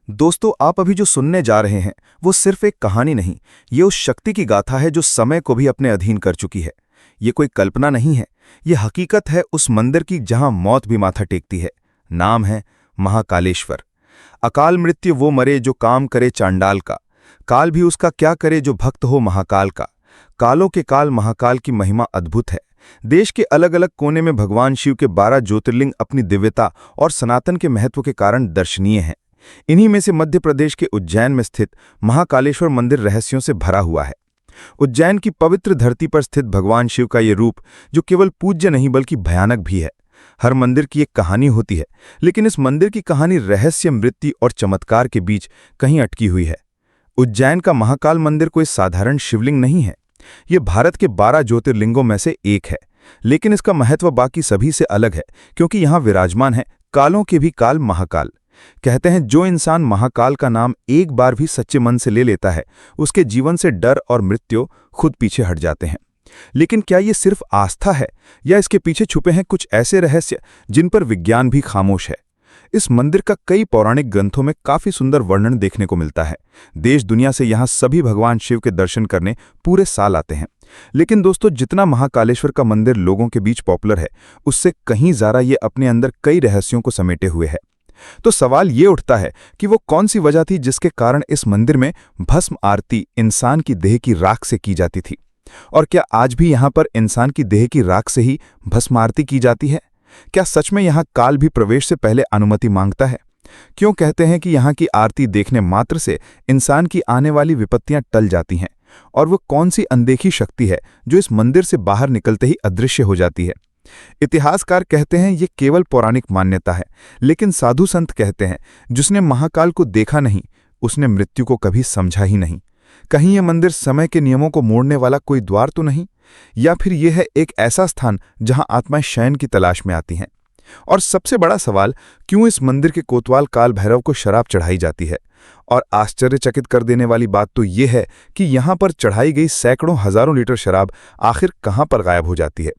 दोस्तों, आप अभी जो सुनने जा रहे हैं वो सिर्फ एक कहानी नहीं, ये उस शक्ति की गाथा है जो समय को भी अपने अधीन कर चुकी है। ये कोई कल्पना नहीं है, ये हकीकत है उस मंदिर की जहां मौत भी माथा टेकती है। नाम है महाकालेश्वर। अकाल मृत्यु वो मरे जो काम करे चांडाल का, काल भी उसका क्या करे जो भक्त हो महाकाल का। कालों के काल महाकाल की महिमा अद्भुत है। देश के अलग अलग कोने में भगवान शिव के 12 ज्योतिर्लिंग अपनी दिव्यता और सनातन के महत्व के कारण दर्शनीय हैं। इन्हीं में से मध्य प्रदेश के उज्जैन में स्थित महाकालेश्वर मंदिर रहस्यों से भरा हुआ है। उज्जैन की पवित्र धरती पर स्थित भगवान शिव का ये रूप जो केवल पूज्य नहीं बल्कि भयानक भी है। हर मंदिर की एक कहानी होती है, लेकिन इस मंदिर की कहानी रहस्य, मृत्यु और चमत्कार के बीच कहीं अटकी हुई है। उज्जैन का महाकाल मंदिर कोई साधारण शिवलिंग नहीं है। ये भारत के 12 ज्योतिर्लिंगों में से एक है, लेकिन इसका महत्व बाकी सभी से अलग है क्योंकि यहाँ विराजमान है कालों के भी काल महाकाल। कहते हैं जो इंसान महाकाल का नाम एक बार भी सच्चे मन से ले लेता है, उसके जीवन से डर और मृत्यु खुद पीछे हट जाते हैं। लेकिन क्या ये सिर्फ आस्था है या इसके पीछे छुपे हैं कुछ ऐसे रहस्य जिन पर विज्ञान भी खामोश है? इस मंदिर का कई पौराणिक ग्रंथों में काफी सुंदर वर्णन देखने को मिलता है। देश दुनिया से यहाँ सभी भगवान शिव के दर्शन करने पूरे साल आते हैं। लेकिन दोस्तों, जितना महाकालेश्वर का मंदिर लोगों के बीच पॉपुलर है, उससे कहीं ज्यादा ये अपने अंदर कई रहस्यों को समेटे हुए है। तो सवाल ये उठता है कि वो कौन सी वजह थी जिसके कारण इस मंदिर में भस्म आरती इंसान की देह की राख से की जाती थी, और क्या आज भी यहाँ पर इंसान की देह की राख से ही भस्म आरती की जाती है? क्या सच में यहाँ काल भी प्रवेश से पहले अनुमति मांगता है? क्यों कहते हैं कि यहाँ की आरती देखने मात्र से इंसान की आने वाली विपत्तियां टल जाती हैं? और वो कौन सी अनदेखी शक्ति है जो इस मंदिर से बाहर निकलते ही अदृश्य हो जाती है? इतिहासकार कहते हैं ये केवल पौराणिक मान्यता है, लेकिन साधु संत कहते हैं जिसने महाकाल को देखा नहीं, उसने मृत्यु को कभी समझा ही नहीं। कहीं यह मंदिर समय के नियमों को मोड़ने वाला कोई द्वार तो नहीं, या फिर यह है एक ऐसा स्थान जहां आत्माएं शयन की तलाश में आती हैं? और सबसे बड़ा सवाल, क्यों इस मंदिर के कोतवाल काल भैरव को शराब चढ़ाई जाती है? और आश्चर्यचकित कर देने वाली बात तो यह है कि यहां पर चढ़ाई गई सैकड़ों हजारों लीटर शराब आखिर कहां पर गायब हो जाती है?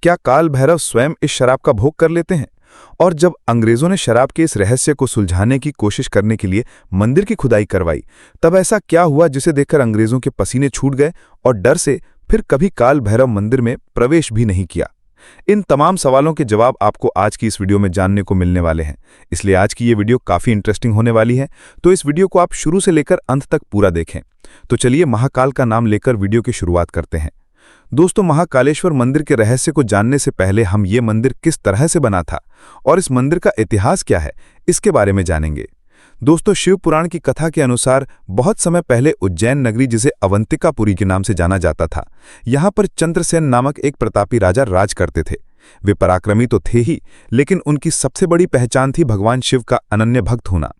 क्या काल भैरव स्वयं इस शराब का भोग कर लेते हैं? और जब अंग्रेजों ने शराब के इस रहस्य को सुलझाने की कोशिश करने के लिए मंदिर की खुदाई करवाई, तब ऐसा क्या हुआ जिसे देखकर अंग्रेजों के पसीने छूट गए और डर से फिर कभी काल भैरव मंदिर में प्रवेश भी नहीं किया? इन तमाम सवालों के जवाब आपको आज की इस वीडियो में जानने को मिलने वाले हैं। इसलिए आज की ये वीडियो काफी इंटरेस्टिंग होने वाली है, तो इस वीडियो को आप शुरू से लेकर अंत तक पूरा देखें। तो चलिए महाकाल का नाम लेकर वीडियो की शुरुआत करते हैं। दोस्तों, महाकालेश्वर मंदिर के रहस्य को जानने से पहले हम ये मंदिर किस तरह से बना था और इस मंदिर का इतिहास क्या है, इसके बारे में जानेंगे। दोस्तों, शिव पुराण की कथा के अनुसार बहुत समय पहले उज्जैन नगरी, जिसे अवंतिकापुरी के नाम से जाना जाता था, यहाँ पर चंद्रसेन नामक एक प्रतापी राजा राज करते थे। वे पराक्रमी तो थे ही, लेकिन उनकी सबसे बड़ी पहचान थी भगवान शिव का अनन्य भक्त होना।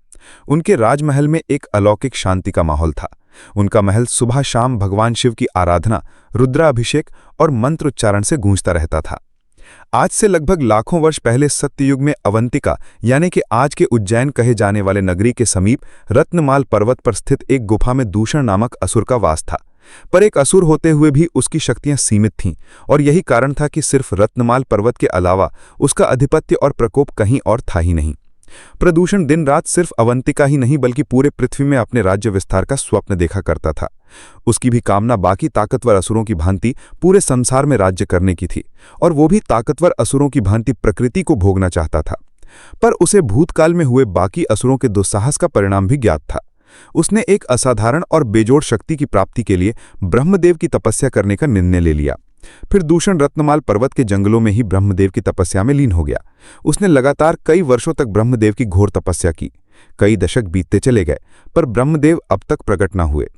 उनके राजमहल में एक अलौकिक शांति का माहौल था। उनका महल सुबह शाम भगवान शिव की आराधना, रुद्राभिषेक और मंत्रोच्चारण से गूंजता रहता था। आज से लगभग लाखों वर्ष पहले सत्ययुग में अवंतिका, यानी कि आज के उज्जैन कहे जाने वाले नगरी के समीप रत्नमाल पर्वत पर स्थित एक गुफा में दूषण नामक असुर का वास था। पर एक असुर होते हुए भी उसकी शक्तियां सीमित थीं, और यही कारण था कि सिर्फ रत्नमाल पर्वत के अलावा उसका आधिपत्य और प्रकोप कहीं और था ही नहीं। प्रदूषण दिन रात सिर्फ अवंतिका ही नहीं बल्कि पूरे पृथ्वी में अपने राज्य विस्तार का स्वप्न देखा करता था। उसकी भी कामना बाकी ताकतवर असुरों की भांति पूरे संसार में राज्य करने की थी, और वो भी ताकतवर असुरों की भांति प्रकृति को भोगना चाहता था। पर उसे भूतकाल में हुए बाकी असुरों के दुस्साहस का परिणाम भी ज्ञात था। उसने एक असाधारण और बेजोड़ शक्ति की प्राप्ति के लिए ब्रह्मदेव की तपस्या करने का निर्णय ले लिया। फिर दूषण रत्नमाल पर्वत के जंगलों में ही ब्रह्मदेव की तपस्या में लीन हो गया। उसने लगातार कई वर्षों तक ब्रह्मदेव की घोर तपस्या की। कई दशक बीतते चले गए, पर ब्रह्मदेव अब तक प्रकट न हुए।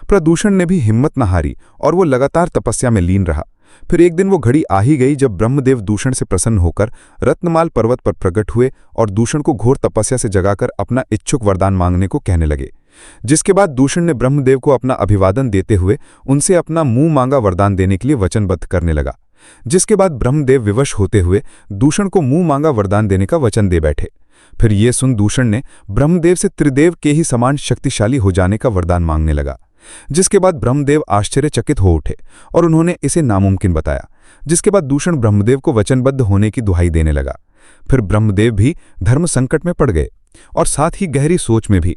प्रदूषण ने भी हिम्मत न हारी और वो लगातार तपस्या में लीन रहा। फिर एक दिन वो घड़ी आ ही गई जब ब्रह्मदेव दूषण से प्रसन्न होकर रत्नमाल पर्वत पर प्रकट हुए और दूषण को घोर तपस्या से जगाकर अपना इच्छुक वरदान मांगने को कहने लगे। जिसके बाद दूषण ने ब्रह्मदेव को अपना अभिवादन देते हुए उनसे अपना मुंह मांगा वरदान देने के लिए वचनबद्ध करने लगा। जिसके बाद ब्रह्मदेव विवश होते हुए दूषण को मुंह मांगा वरदान देने का वचन दे बैठे। फिर ये सुन दूषण ने ब्रह्मदेव से त्रिदेव के ही समान शक्तिशाली हो जाने का वरदान मांगने लगा। जिसके बाद ब्रह्मदेव आश्चर्यचकित हो उठे और उन्होंने इसे नामुमकिन बताया। जिसके बाद दूषण ब्रह्मदेव को वचनबद्ध होने की दुहाई देने लगा। फिर ब्रह्मदेव भी धर्म संकट में पड़ गए और साथ ही गहरी सोच में भी।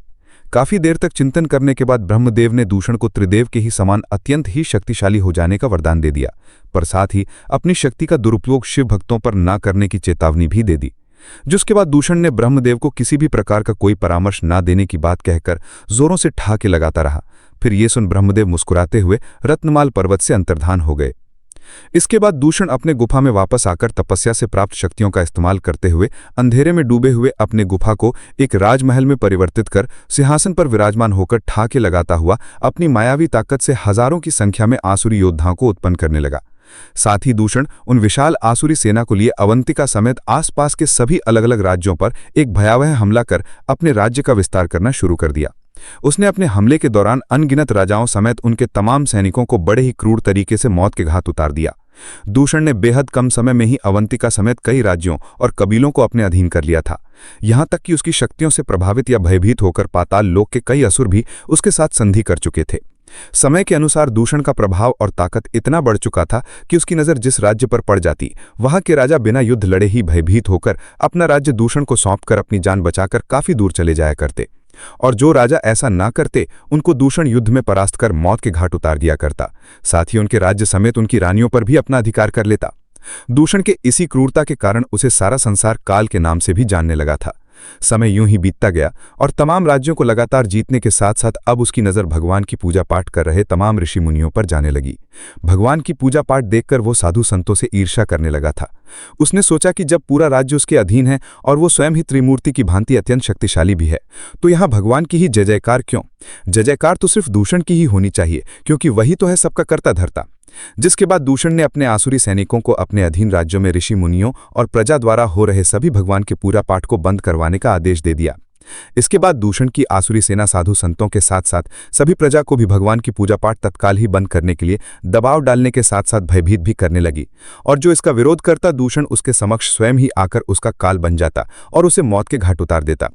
काफी देर तक चिंतन करने के बाद ब्रह्मदेव ने दूषण को त्रिदेव के ही समान अत्यंत ही शक्तिशाली हो जाने का वरदान दे दिया, पर साथ ही अपनी शक्ति का दुरुपयोग शिव भक्तों पर न करने की चेतावनी भी दे दी। जिसके बाद दूषण ने ब्रह्मदेव को किसी भी प्रकार का कोई परामर्श न देने की बात कहकर जोरों से ठहाके लगाता रहा। फिर ये सुन ब्रह्मदेव मुस्कुराते हुए रत्नमाल पर्वत से अंतर्धान हो गए। इसके बाद दूषण अपने गुफा में वापस आकर तपस्या से प्राप्त शक्तियों का इस्तेमाल करते हुए अंधेरे में डूबे हुए अपने गुफा को एक राजमहल में परिवर्तित कर सिंहासन पर विराजमान होकर ठहाके लगाता हुआ अपनी मायावी ताकत से हजारों की संख्या में आसुरी योद्धाओं को उत्पन्न करने लगा। साथ ही दूषण उन विशाल आसुरी सेना को लिए अवंतिका समेत आसपास के सभी अलग अलग राज्यों पर एक भयावह हमला कर अपने राज्य का विस्तार करना शुरू कर दिया। उसने अपने हमले के दौरान अनगिनत राजाओं समेत उनके तमाम सैनिकों को बड़े ही क्रूर तरीके से मौत के घाट उतार दिया। दूषण ने बेहद कम समय में ही अवंतिका समेत कई राज्यों और कबीलों को अपने अधीन कर लिया था। यहां तक कि उसकी शक्तियों से प्रभावित या भयभीत होकर पाताल लोक के कई असुर भी उसके साथ संधि कर चुके थे। समय के अनुसार दूषण का प्रभाव और ताकत इतना बढ़ चुका था कि उसकी नज़र जिस राज्य पर पड़ जाती, वहां के राजा बिना युद्ध लड़े ही भयभीत होकर अपना राज्य दूषण को सौंपकर अपनी जान बचाकर काफी दूर चले जाया करते, और जो राजा ऐसा ना करते उनको दूषण युद्ध में परास्त कर मौत के घाट उतार दिया करता। साथ ही उनके राज्य समेत उनकी रानियों पर भी अपना अधिकार कर लेता। दूषण के इसी क्रूरता के कारण उसे सारा संसार काल के नाम से भी जानने लगा था। समय यूं ही बीतता गया और तमाम राज्यों को लगातार जीतने के साथ साथ अब उसकी नज़र भगवान की पूजा पाठ कर रहे तमाम ऋषि मुनियों पर जाने लगी। भगवान की पूजा पाठ देखकर वो साधु संतों से ईर्ष्या करने लगा था। उसने सोचा कि जब पूरा राज्य उसके अधीन है और वो स्वयं ही त्रिमूर्ति की भांति अत्यंत शक्तिशाली भी है, तो यहाँ भगवान की ही जय जयकार क्यों? जय जयकार तो सिर्फ दूषण की ही होनी चाहिए, क्योंकि वही तो है सबका कर्ता धर्ता। जिसके बाद दूषण ने अपने आसुरी सैनिकों को अपने अधीन राज्यों में ऋषि मुनियों और प्रजा द्वारा हो रहे सभी भगवान के पूजा पाठ को बंद करवाने का आदेश दे दिया। इसके बाद दूषण की आसुरी सेना साधु संतों के साथ साथ सभी प्रजा को भी भगवान की पूजा पाठ तत्काल ही बंद करने के लिए दबाव डालने के साथ साथ भयभीत भी करने लगी, और जो इसका विरोध करता दूषण उसके समक्ष स्वयं ही आकर उसका काल बन जाता और उसे मौत के घाट उतार देता।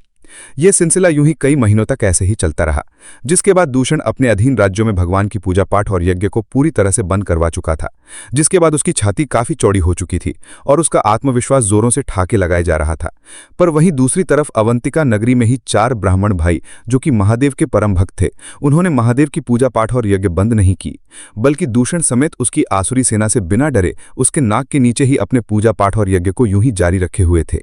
यह सिलसिला यूं ही कई महीनों तक ऐसे ही चलता रहा, जिसके बाद दूषण अपने अधीन राज्यों में भगवान की पूजा पाठ और यज्ञ को पूरी तरह से बंद करवा चुका था। जिसके बाद उसकी छाती काफी चौड़ी हो चुकी थी और उसका आत्मविश्वास जोरों से ठहाके लगाए जा रहा था। पर वहीं दूसरी तरफ अवंतिका नगरी में ही 4 ब्राह्मण भाई जो कि महादेव के परम भक्त थे, उन्होंने महादेव की पूजा पाठ और यज्ञ बंद नहीं की, बल्कि दूषण समेत उसकी आसुरी सेना से बिना डरे उसके नाक के नीचे ही अपने पूजा पाठ और यज्ञ को यूं ही जारी रखे हुए थे।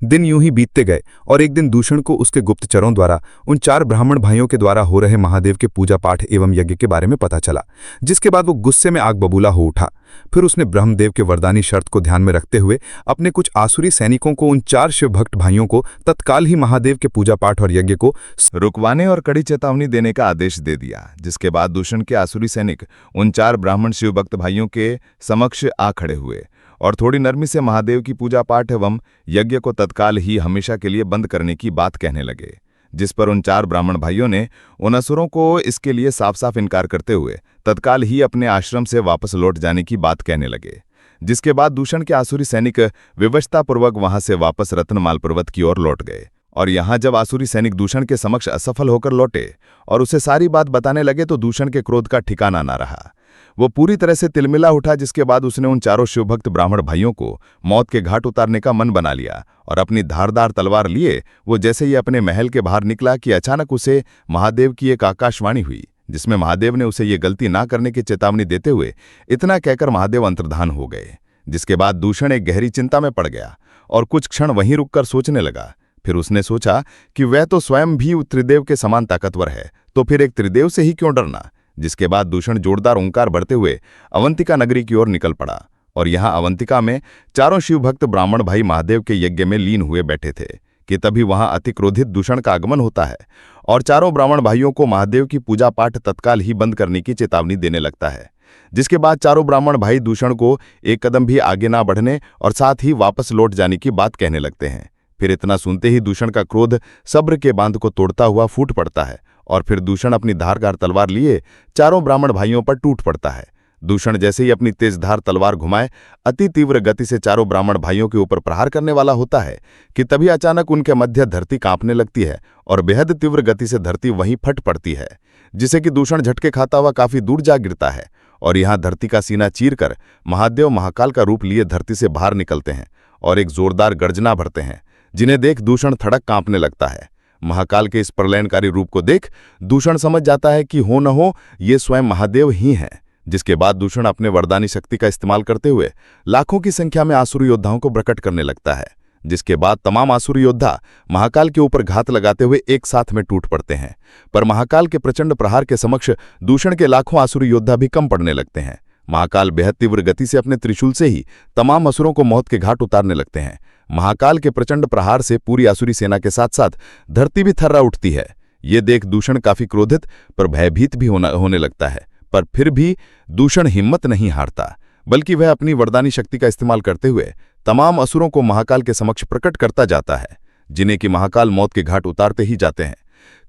दिन यूं ही बीतते गए और एक दिन दूषण को उसके गुप्तचरों द्वारा उन 4 ब्राह्मण भाइयों के द्वारा हो रहे महादेव के पूजा पाठ एवं यज्ञ के बारे में पता चला, जिसके बाद वो गुस्से में आग बबूला हो उठा। फिर उसने ब्रह्मदेव के वरदानी शर्त को ध्यान में रखते हुए अपने कुछ आसुरी सैनिकों को उन 4 शिव भक्त भाइयों को तत्काल ही महादेव के पूजा पाठ और यज्ञ को रुकवाने और कड़ी चेतावनी देने का आदेश दे दिया। जिसके बाद दूषण के आसुरी सैनिक उन 4 ब्राह्मण शिव भक्त भाइयों के समक्ष आ खड़े हुए और थोड़ी नरमी से महादेव की पूजा पाठ एवं यज्ञ को तत्काल ही हमेशा के लिए बंद करने की बात कहने लगे। जिस पर उन 4 ब्राह्मण भाइयों ने उन असुरों को इसके लिए साफ साफ इनकार करते हुए तत्काल ही अपने आश्रम से वापस लौट जाने की बात कहने लगे। जिसके बाद दूषण के आसुरी सैनिक विवशतापूर्वक वहां से वापस रत्नमाल पर्वत की ओर लौट गए। और यहां जब आसुरी सैनिक दूषण के समक्ष असफल होकर लौटे और उसे सारी बात बताने लगे तो दूषण के क्रोध का ठिकाना ना रहा। वो पूरी तरह से तिलमिला उठा। जिसके बाद उसने उन 4 शिवभक्त ब्राह्मण भाइयों को मौत के घाट उतारने का मन बना लिया और अपनी धारदार तलवार लिए वो जैसे ही अपने महल के बाहर निकला कि अचानक उसे महादेव की एक आकाशवाणी हुई, जिसमें महादेव ने उसे ये गलती ना करने की चेतावनी देते हुए इतना कहकर महादेव अंतर्धान हो गए। जिसके बाद दूषण एक गहरी चिंता में पड़ गया और कुछ क्षण वहीं रुककर सोचने लगा। फिर उसने सोचा कि वह तो स्वयं भी त्रिदेव के समान ताकतवर है, तो फिर एक त्रिदेव से ही क्यों डरना। जिसके बाद दूषण जोरदार ओंकार भरते हुए अवंतिका नगरी की ओर निकल पड़ा और यहाँ अवंतिका में 4 शिवभक्त ब्राह्मण भाई महादेव के यज्ञ में लीन हुए बैठे थे कि तभी वहां अति क्रोधित दूषण का आगमन होता है और 4 ब्राह्मण भाइयों को महादेव की पूजा पाठ तत्काल ही बंद करने की चेतावनी देने लगता है। जिसके बाद 4 ब्राह्मण भाई दूषण को एक कदम भी आगे ना बढ़ने और साथ ही वापस लौट जाने की बात कहने लगते हैं। फिर इतना सुनते ही दूषण का क्रोध सब्र के बांध को तोड़ता हुआ फूट पड़ता है और फिर दूषण अपनी धारदार तलवार लिए 4 ब्राह्मण भाइयों पर टूट पड़ता है। दूषण जैसे ही अपनी तेजधार तलवार घुमाए अति तीव्र गति से 4 ब्राह्मण भाइयों के ऊपर प्रहार करने वाला होता है कि तभी अचानक उनके मध्य धरती कांपने लगती है और बेहद तीव्र गति से धरती वहीं फट पड़ती है, जिसे कि दूषण झटके खाता हुआ काफी दूर जा गिरता है और यहाँ धरती का सीना चीरकर महादेव महाकाल का रूप लिए धरती से बाहर निकलते हैं और एक जोरदार गर्जना भरते हैं, जिन्हें देख दूषण थड़क कांपने लगता है। महाकाल के इस प्रलयनकारी रूप को देख दूषण समझ जाता है कि हो न हो ये स्वयं महादेव ही हैं। जिसके बाद दूषण अपने वरदानी शक्ति का इस्तेमाल करते हुए लाखों की संख्या में आसुरी योद्धाओं को प्रकट करने लगता है। जिसके बाद तमाम आसुरी योद्धा महाकाल के ऊपर घात लगाते हुए एक साथ में टूट पड़ते हैं। पर महाकाल के प्रचंड प्रहार के समक्ष दूषण के लाखों आसुरी योद्धा भी कम पड़ने लगते हैं। महाकाल बेहद तीव्र गति से अपने त्रिशूल से ही तमाम असुरों को मौत के घाट उतारने लगते हैं। महाकाल के प्रचंड प्रहार से पूरी आसुरी सेना के साथ साथ धरती भी थर्रा उठती है। ये देख दूषण काफी क्रोधित पर भयभीत भी होने लगता है। पर फिर भी दूषण हिम्मत नहीं हारता, बल्कि वह अपनी वरदानी शक्ति का इस्तेमाल करते हुए तमाम असुरों को महाकाल के समक्ष प्रकट करता जाता है, जिन्हें कि महाकाल मौत के घाट उतारते ही जाते हैं।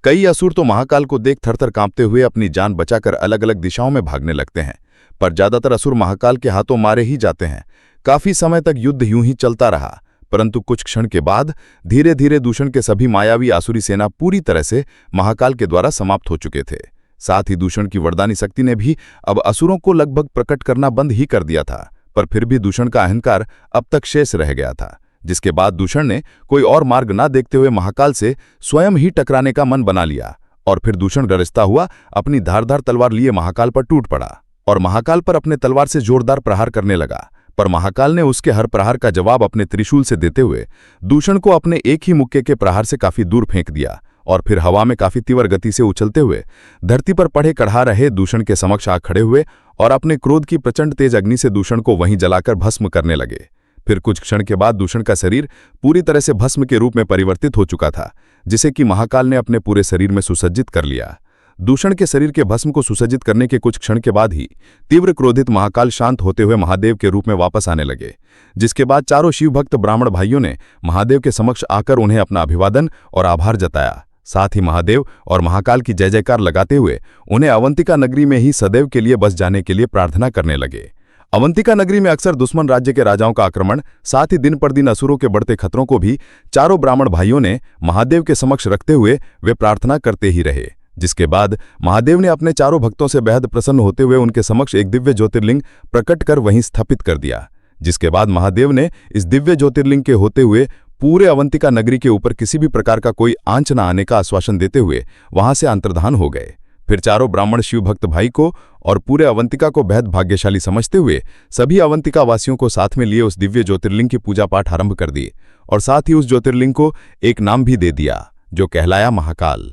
कई असुर तो महाकाल को देख थरथर कांपते हुए अपनी जान बचाकर अलग अलग दिशाओं में भागने लगते हैं, पर ज्यादातर असुर महाकाल के हाथों मारे ही जाते हैं। काफी समय तक युद्ध यूं ही चलता रहा, परंतु कुछ क्षण के बाद धीरे धीरे दूषण के सभी मायावी आसुरी सेना पूरी तरह से महाकाल के द्वारा समाप्त हो चुके थे। साथ ही दूषण की वरदानी शक्ति ने भी अब असुरों को लगभग प्रकट करना बंद ही कर दिया था, पर फिर भी दूषण का अहंकार अब तक शेष रह गया था। जिसके बाद दूषण ने कोई और मार्ग ना देखते हुए महाकाल से स्वयं ही टकराने का मन बना लिया और फिर दूषण गरजता हुआ अपनी धारदार तलवार लिए महाकाल पर टूट पड़ा और महाकाल पर अपने तलवार से जोरदार प्रहार करने लगा। पर महाकाल ने उसके हर प्रहार का जवाब अपने त्रिशूल से देते हुए दूषण को अपने एक ही मुक्के के प्रहार से काफी दूर फेंक दिया और फिर हवा में काफी तीव्र गति से उछलते हुए धरती पर पड़े कढ़ा रहे दूषण के समक्ष आ खड़े हुए और अपने क्रोध की प्रचंड तेज अग्नि से दूषण को वहीं जलाकर भस्म करने लगे। फिर कुछ क्षण के बाद दूषण का शरीर पूरी तरह से भस्म के रूप में परिवर्तित हो चुका था, जिसे कि महाकाल ने अपने पूरे शरीर में सुसज्जित कर लिया। दूषण के शरीर के भस्म को सुसज्जित करने के कुछ क्षण के बाद ही तीव्र क्रोधित महाकाल शांत होते हुए महादेव के रूप में वापस आने लगे। जिसके बाद चारों शिवभक्त ब्राह्मण भाइयों ने महादेव के समक्ष आकर उन्हें अपना अभिवादन और आभार जताया। साथ ही महादेव और महाकाल की जय जयकार लगाते हुए उन्हें अवंतिका नगरी में ही सदैव के लिए बस जाने के लिए प्रार्थना करने लगे। अवंतिका नगरी में अक्सर दुश्मन राज्य के राजाओं का आक्रमण, साथ ही दिन पर दिन असुरों के बढ़ते खतरों को भी चारों ब्राह्मण भाइयों ने महादेव के समक्ष रखते हुए वे प्रार्थना करते ही रहे। जिसके बाद महादेव ने अपने चारों भक्तों से बेहद प्रसन्न होते हुए उनके समक्ष एक दिव्य ज्योतिर्लिंग प्रकट कर वहीं स्थापित कर दिया। जिसके बाद महादेव ने इस दिव्य ज्योतिर्लिंग के होते हुए पूरे अवंतिका नगरी के ऊपर किसी भी प्रकार का कोई आंच न आने का आश्वासन देते हुए वहां से अंतर्धान हो गए। फिर चारों ब्राह्मण शिवभक्त भाई को और पूरे अवंतिका को बेहद भाग्यशाली समझते हुए सभी अवंतिका वासियों को साथ में लिए उस दिव्य ज्योतिर्लिंग की पूजा पाठ आरंभ कर दिए और साथ ही उस ज्योतिर्लिंग को एक नाम भी दे दिया, जो कहलाया महाकाल।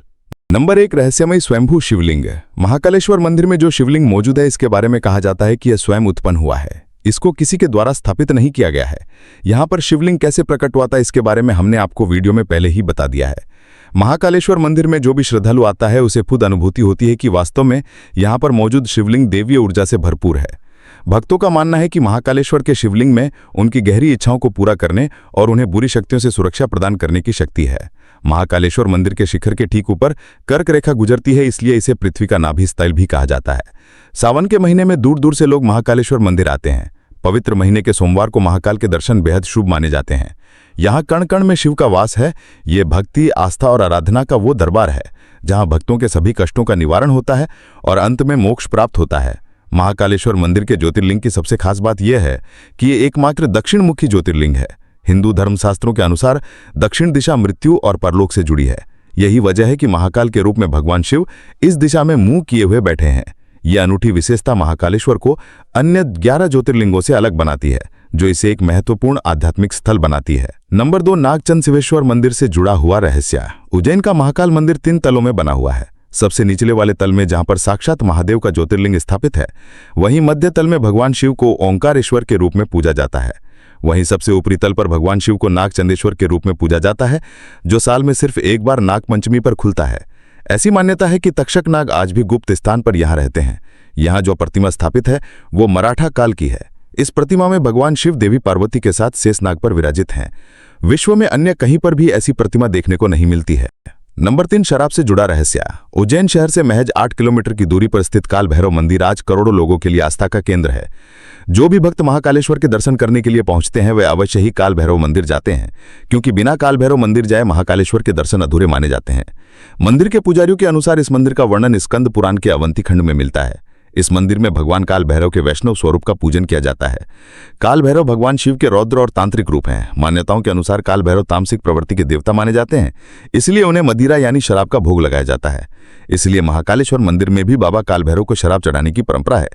नंबर 1, रहस्यमय स्वयंभू शिवलिंग। महाकालेश्वर मंदिर में जो शिवलिंग मौजूद है, इसके बारे में कहा जाता है कि यह स्वयं उत्पन्न हुआ है, इसको किसी के द्वारा स्थापित नहीं किया गया है। यहाँ पर शिवलिंग कैसे प्रकट हुआ था, इसके बारे में हमने आपको वीडियो में पहले ही बता दिया है। महाकालेश्वर मंदिर में जो भी श्रद्धालु आता है उसे खुद अनुभूति होती है कि वास्तव में यहाँ पर मौजूद शिवलिंग देवीय ऊर्जा से भरपूर है। भक्तों का मानना है कि महाकालेश्वर के शिवलिंग में उनकी गहरी इच्छाओं को पूरा करने और उन्हें बुरी शक्तियों से सुरक्षा प्रदान करने की शक्ति है। महाकालेश्वर मंदिर के शिखर के ठीक ऊपर कर्क रेखा गुजरती है, इसलिए इसे पृथ्वी का नाभि स्थल भी कहा जाता है। सावन के महीने में दूर दूर से लोग महाकालेश्वर मंदिर आते हैं। पवित्र महीने के सोमवार को महाकाल के दर्शन बेहद शुभ माने जाते हैं। यहाँ कण कण में शिव का वास है। ये भक्ति, आस्था और आराधना का वो दरबार है जहाँ भक्तों के सभी कष्टों का निवारण होता है और अंत में मोक्ष प्राप्त होता है। महाकालेश्वर मंदिर के ज्योतिर्लिंग की सबसे खास बात यह है कि ये एकमात्र दक्षिणमुखी ज्योतिर्लिंग है। हिंदू धर्मशास्त्रों के अनुसार दक्षिण दिशा मृत्यु और परलोक से जुड़ी है। यही वजह है कि महाकाल के रूप में भगवान शिव इस दिशा में मुंह किए हुए बैठे हैं। यह अनूठी विशेषता महाकालेश्वर को अन्य 11 ज्योतिर्लिंगों से अलग बनाती है, जो इसे एक महत्वपूर्ण आध्यात्मिक स्थल बनाती है। नंबर 2, नागचंद शिवेश्वर मंदिर से जुड़ा हुआ रहस्य। उज्जैन का महाकाल मंदिर 3 तलों में बना हुआ है। सबसे निचले वाले तल में जहां पर साक्षात महादेव का ज्योतिर्लिंग स्थापित है, वहीं मध्य तल में भगवान शिव को ओंकारेश्वर के रूप में पूजा जाता है। वहीं सबसे ऊपरी तल पर भगवान शिव को नागचंदेश्वर के रूप में पूजा जाता है, जो साल में सिर्फ एक बार नागपंचमी पर खुलता है। ऐसी मान्यता है कि तक्षक नाग आज भी गुप्त स्थान पर यहाँ रहते हैं। यहाँ जो प्रतिमा स्थापित है वो मराठा काल की है। इस प्रतिमा में भगवान शिव देवी पार्वती के साथ शेषनाग पर विराजित हैं। विश्व में अन्य कहीं पर भी ऐसी प्रतिमा देखने को नहीं मिलती है। नंबर 3, शराब से जुड़ा रहस्य। उज्जैन शहर से महज 8 किलोमीटर की दूरी पर स्थित काल भैरव मंदिर आज करोड़ों लोगों के लिए आस्था का केंद्र है। जो भी भक्त महाकालेश्वर के दर्शन करने के लिए पहुंचते हैं वे अवश्य ही काल भैरव मंदिर जाते हैं, क्योंकि बिना काल भैरव मंदिर जाए महाकालेश्वर के दर्शन अधूरे माने जाते हैं। मंदिर के पुजारियों के अनुसार इस मंदिर का वर्णन स्कंद पुराण के अवंती खंड में मिलता है। इस मंदिर में भगवान काल भैरव के वैष्णव स्वरूप का पूजन किया जाता है। काल भैरव भगवान शिव के रौद्र और तांत्रिक रूप हैं। मान्यताओं के अनुसार काल भैरव तामसिक प्रवृत्ति के देवता माने जाते हैं, इसलिए उन्हें मदिरा यानी शराब का भोग लगाया जाता है। इसलिए महाकालेश्वर मंदिर में भी बाबा काल भैरव को शराब चढ़ाने की परंपरा है।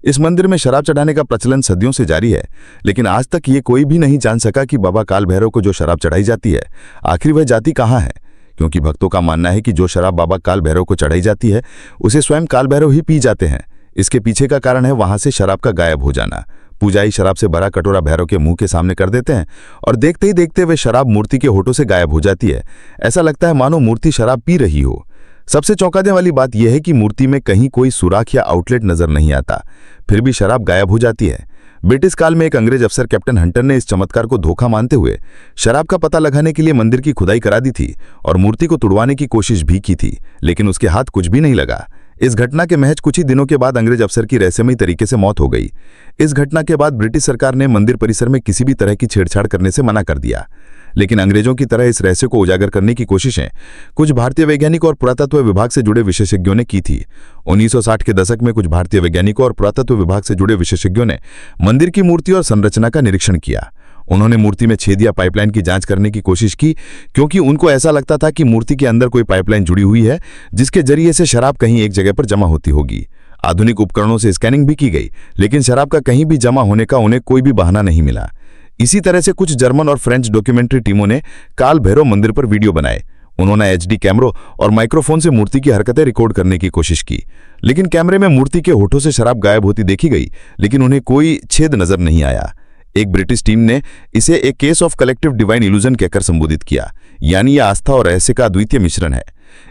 इस मंदिर में शराब चढ़ाने का प्रचलन सदियों से जारी है, लेकिन आज तक ये कोई भी नहीं जान सका कि बाबा काल भैरव को जो शराब चढ़ाई जाती है आखिर वह जाती कहाँ है, क्योंकि भक्तों का मानना है कि जो शराब बाबा काल भैरव को चढ़ाई जाती है उसे स्वयं काल भैरव ही पी जाते हैं। इसके पीछे का कारण है वहां से शराब का गायब हो जाना। पुजारी शराब से भरा कटोरा भैरव के मुंह के सामने कर देते हैं और देखते ही देखते वे शराब मूर्ति के होठों से गायब हो जाती है। ऐसा लगता है मानो मूर्ति शराब पी रही हो। सबसे चौंकाने वाली बात यह है कि मूर्ति में कहीं कोई सुराख या आउटलेट नजर नहीं आता, फिर भी शराब गायब हो जाती है। ब्रिटिश काल में एक अंग्रेज अफसर कैप्टन हंटर ने इस चमत्कार को धोखा मानते हुए शराब का पता लगाने के लिए मंदिर की खुदाई करा दी थी और मूर्ति को तुड़वाने की कोशिश भी की थी, लेकिन उसके हाथ कुछ भी नहीं लगा। इस घटना के महज कुछ ही दिनों के बाद अंग्रेज अफसर की रहस्यमयी तरीके से मौत हो गई। इस घटना के बाद ब्रिटिश सरकार ने मंदिर परिसर में किसी भी तरह की छेड़छाड़ करने से मना कर दिया, लेकिन अंग्रेजों की तरह इस रहस्य को उजागर करने की कोशिशें कुछ भारतीय वैज्ञानिक और पुरातत्व विभाग से जुड़े विशेषज्ञों ने की थी। 1960 के दशक में कुछ भारतीय वैज्ञानिकों और पुरातत्व विभाग से जुड़े विशेषज्ञों ने मंदिर की मूर्ति और संरचना का निरीक्षण किया। उन्होंने मूर्ति में छेद या पाइपलाइन की जांच करने की कोशिश की, क्योंकि उनको ऐसा लगता था कि मूर्ति के अंदर कोई पाइपलाइन जुड़ी हुई है जिसके जरिए से शराब कहीं एक जगह पर जमा होती होगी। आधुनिक उपकरणों से स्कैनिंग भी की गई, लेकिन शराब का कहीं भी जमा होने का उन्हें कोई भी बहाना नहीं मिला। इसी तरह से कुछ जर्मन और फ्रेंच डॉक्यूमेंट्री टीमों ने काल भैरव मंदिर पर वीडियो बनाए। उन्होंने एचडी कैमरों और माइक्रोफोन से मूर्ति की हरकतें रिकॉर्ड करने की कोशिश की, लेकिन कैमरे में मूर्ति के होठों से शराब गायब होती देखी गई, लेकिन उन्हें कोई छेद नजर नहीं आया। एक ब्रिटिश टीम ने इसे एक case of collective divine illusion कहकर संबोधित किया, यानी यह आस्था और रहस्य का अद्वितीय मिश्रण है।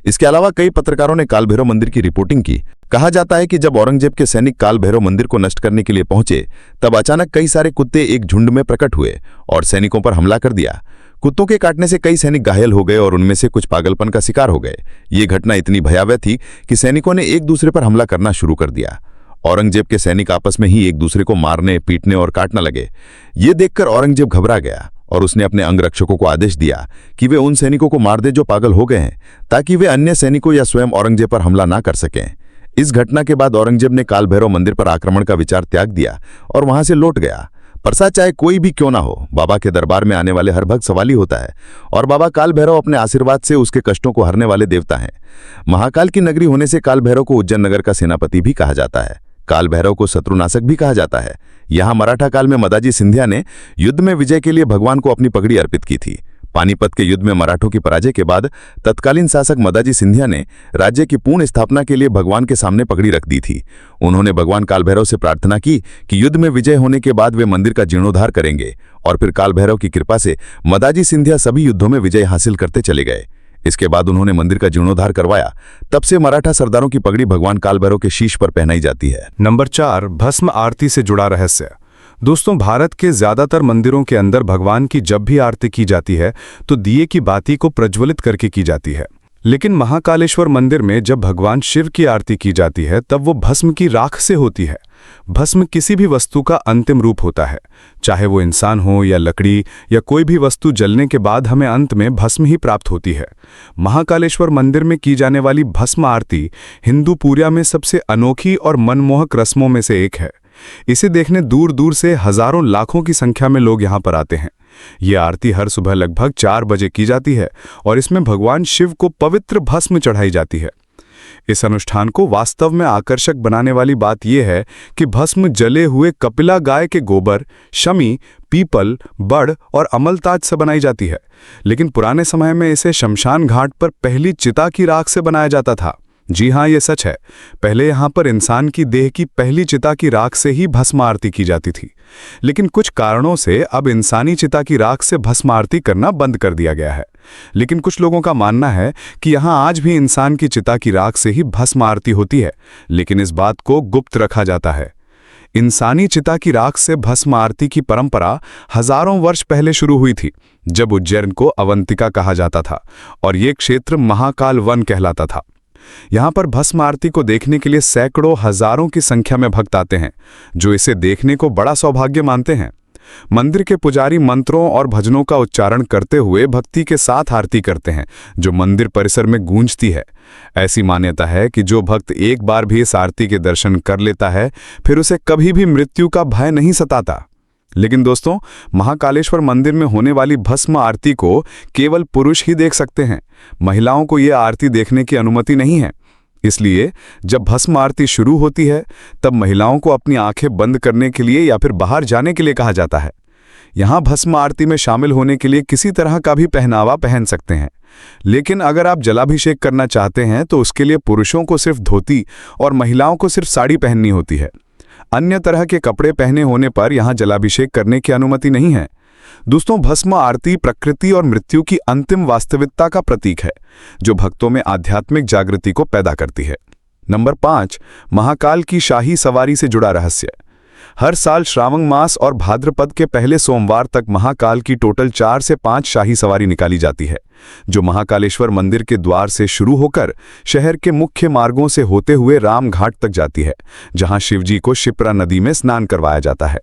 इसके अलावा कई पत्रकारों ने काल भैरव मंदिर की रिपोर्टिंग की। कहा जाता है कि जब औरंगजेब के सैनिक काल भैरव मंदिर को नष्ट करने के लिए पहुंचे, तब अचानक कई सारे कुत्ते एक झुंड में प्रकट हुए और सैनिकों पर हमला कर दिया। कुत्तों के काटने से कई सैनिक घायल हो गए और उनमें से कुछ पागलपन का शिकार हो गए। ये घटना इतनी भयावह थी कि सैनिकों ने एक दूसरे पर हमला करना शुरू कर दिया। औरंगजेब के सैनिक आपस में ही एक दूसरे को मारने, पीटने और काटने लगे। ये देखकर औरंगजेब घबरा गया और उसने अपने अंगरक्षकों को आदेश दिया कि वे उन सैनिकों को मार दे जो पागल हो गए हैं, ताकि वे अन्य सैनिकों या स्वयं औरंगजेब पर हमला ना कर सकें। इस घटना के बाद औरंगजेब ने काल भैरव मंदिर पर आक्रमण का विचार त्याग दिया और वहां से लौट गया। प्रसाद चाहे कोई भी क्यों ना हो, बाबा के दरबार में आने वाले हर भक्त सवाली होता है और बाबा काल भैरव अपने आशीर्वाद से उसके कष्टों को हरने वाले देवता हैं। महाकाल की नगरी होने से काल भैरव को उज्जैन नगर का सेनापति भी कहा जाता है। काल भैरव को शत्रुनाशक भी कहा जाता है। यहाँ मराठा काल में मदाजी सिंधिया ने युद्ध में विजय के लिए भगवान को अपनी पगड़ी अर्पित की थी। पानीपत के युद्ध में मराठों की पराजय के बाद तत्कालीन शासक मदाजी सिंधिया ने राज्य की पूर्ण स्थापना के लिए भगवान के सामने पगड़ी रख दी थी। उन्होंने भगवान काल भैरव से प्रार्थना की कि युद्ध में विजय होने के बाद वे मंदिर का जीर्णोद्धार करेंगे, और फिर काल भैरव की कृपा से मदाजी सिंधिया सभी युद्धों में विजय हासिल करते चले गए। इसके बाद उन्होंने मंदिर का जीर्णोद्धार करवाया। तब से मराठा सरदारों की पगड़ी भगवान काल भैरव के शीश पर पहनाई जाती है। नंबर 4, भस्म आरती से जुड़ा रहस्य। दोस्तों, भारत के ज्यादातर मंदिरों के अंदर भगवान की जब भी आरती की जाती है तो दिए की बाती को प्रज्वलित करके की जाती है, लेकिन महाकालेश्वर मंदिर में जब भगवान शिव की आरती की जाती है तब वो भस्म की राख से होती है। भस्म किसी भी वस्तु का अंतिम रूप होता है, चाहे वो इंसान हो या लकड़ी या कोई भी वस्तु जलने के बाद हमें अंत में भस्म ही प्राप्त होती है। महाकालेश्वर मंदिर में की जाने वाली भस्म आरती हिंदू पूजा में सबसे अनोखी और मनमोहक रस्मों में से एक है। इसे देखने दूर दूर से हजारों लाखों की संख्या में लोग यहाँ पर आते हैं। ये आरती हर सुबह लगभग 4 बजे की जाती है और इसमें भगवान शिव को पवित्र भस्म चढ़ाई जाती है। इस अनुष्ठान को वास्तव में आकर्षक बनाने वाली बात यह है कि भस्म जले हुए कपिला गाय के गोबर, शमी, पीपल, बड़ और अमलताज से बनाई जाती है, लेकिन पुराने समय में इसे शमशान घाट पर पहली चिता की राख से बनाया जाता था। जी हाँ, ये सच है। पहले यहाँ पर इंसान की देह की पहली चिता की राख से ही भस्म आरती की जाती थी, लेकिन कुछ कारणों से अब इंसानी चिता की राख से भस्म आरती करना बंद कर दिया गया है। लेकिन कुछ लोगों का मानना है कि यहाँ आज भी इंसान की चिता की राख से ही भस्म आरती होती है, लेकिन इस बात को गुप्त रखा जाता है। इंसानी चिता की राख से भस्म आरती की परंपरा हजारों वर्ष पहले शुरू हुई थी, जब उज्जैन को अवंतिका कहा जाता था और ये क्षेत्र महाकाल वन कहलाता था। यहाँ पर भस्म आरती को देखने के लिए सैकड़ों हजारों की संख्या में भक्त आते हैं, जो इसे देखने को बड़ा सौभाग्य मानते हैं। मंदिर के पुजारी मंत्रों और भजनों का उच्चारण करते हुए भक्ति के साथ आरती करते हैं, जो मंदिर परिसर में गूंजती है। ऐसी मान्यता है कि जो भक्त एक बार भी इस आरती के दर्शन कर लेता है, फिर उसे कभी भी मृत्यु का भय नहीं सताता। लेकिन दोस्तों, महाकालेश्वर मंदिर में होने वाली भस्म आरती को केवल पुरुष ही देख सकते हैं। महिलाओं को यह आरती देखने की अनुमति नहीं है। इसलिए जब भस्म आरती शुरू होती है, तब महिलाओं को अपनी आंखें बंद करने के लिए या फिर बाहर जाने के लिए कहा जाता है। यहाँ भस्म आरती में शामिल होने के लिए किसी तरह का भी पहनावा पहन सकते हैं, लेकिन अगर आप जलाभिषेक करना चाहते हैं तो उसके लिए पुरुषों को सिर्फ धोती और महिलाओं को सिर्फ साड़ी पहननी होती है। अन्य तरह के कपड़े पहने होने पर यहाँ जलाभिषेक करने की अनुमति नहीं है। दोस्तों, भस्म आरती प्रकृति और मृत्यु की अंतिम वास्तविकता का प्रतीक है, जो भक्तों में आध्यात्मिक जागृति को पैदा करती है। नंबर 5, महाकाल की शाही सवारी से जुड़ा रहस्य। हर साल श्रावण मास और भाद्रपद के पहले सोमवार तक महाकाल की टोटल 4 से 5 शाही सवारी निकाली जाती है, जो महाकालेश्वर मंदिर के द्वार से शुरू होकर शहर के मुख्य मार्गों से होते हुए रामघाट तक जाती है, जहां शिवजी को शिप्रा नदी में स्नान करवाया जाता है।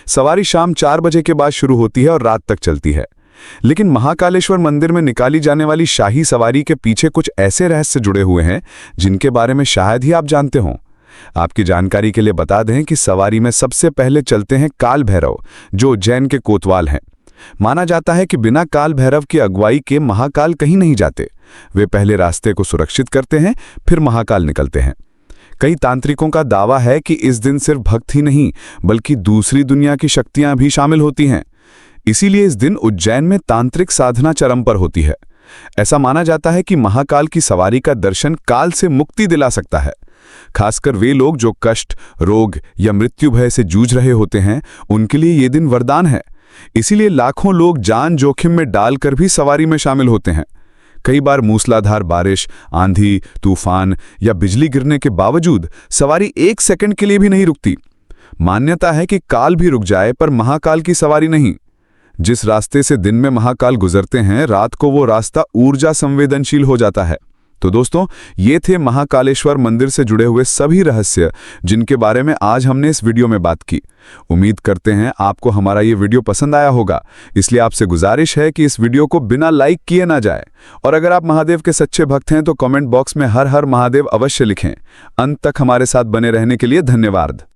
सवारी शाम 4 बजे के बाद शुरू होती है और रात तक चलती है। लेकिन महाकालेश्वर मंदिर में निकाली जाने वाली शाही सवारी के पीछे कुछ ऐसे रहस्य जुड़े हुए हैं जिनके बारे में शायद ही आप जानते हों। आपकी जानकारी के लिए बता दें कि सवारी में सबसे पहले चलते हैं काल भैरव, जो उज्जैन के कोतवाल हैं। माना जाता है कि बिना काल भैरव की अगुवाई के महाकाल कहीं नहीं जाते। वे पहले रास्ते को सुरक्षित करते हैं, फिर महाकाल निकलते हैं। कई तांत्रिकों का दावा है कि इस दिन सिर्फ भक्त ही नहीं, बल्कि दूसरी दुनिया की शक्तियां भी शामिल होती हैं। इसीलिए इस दिन उज्जैन में तांत्रिक साधना चरम पर होती है। ऐसा माना जाता है कि महाकाल की सवारी का दर्शन काल से मुक्ति दिला सकता है। खासकर वे लोग जो कष्ट, रोग या मृत्यु भय से जूझ रहे होते हैं, उनके लिए ये दिन वरदान है। इसीलिए लाखों लोग जान जोखिम में डालकर भी सवारी में शामिल होते हैं। कई बार मूसलाधार बारिश, आंधी, तूफान या बिजली गिरने के बावजूद सवारी 1 सेकंड के लिए भी नहीं रुकती। मान्यता है कि काल भी रुक जाए, पर महाकाल की सवारी नहीं। जिस रास्ते से दिन में महाकाल गुजरते हैं, रात को वो रास्ता ऊर्जा संवेदनशील हो जाता है। तो दोस्तों, ये थे महाकालेश्वर मंदिर से जुड़े हुए सभी रहस्य, जिनके बारे में आज हमने इस वीडियो में बात की। उम्मीद करते हैं आपको हमारा ये वीडियो पसंद आया होगा। इसलिए आपसे गुजारिश है कि इस वीडियो को बिना लाइक किए ना जाए। और अगर आप महादेव के सच्चे भक्त हैं तो कमेंट बॉक्स में हर हर महादेव अवश्य लिखें। अंत तक हमारे साथ बने रहने के लिए धन्यवाद।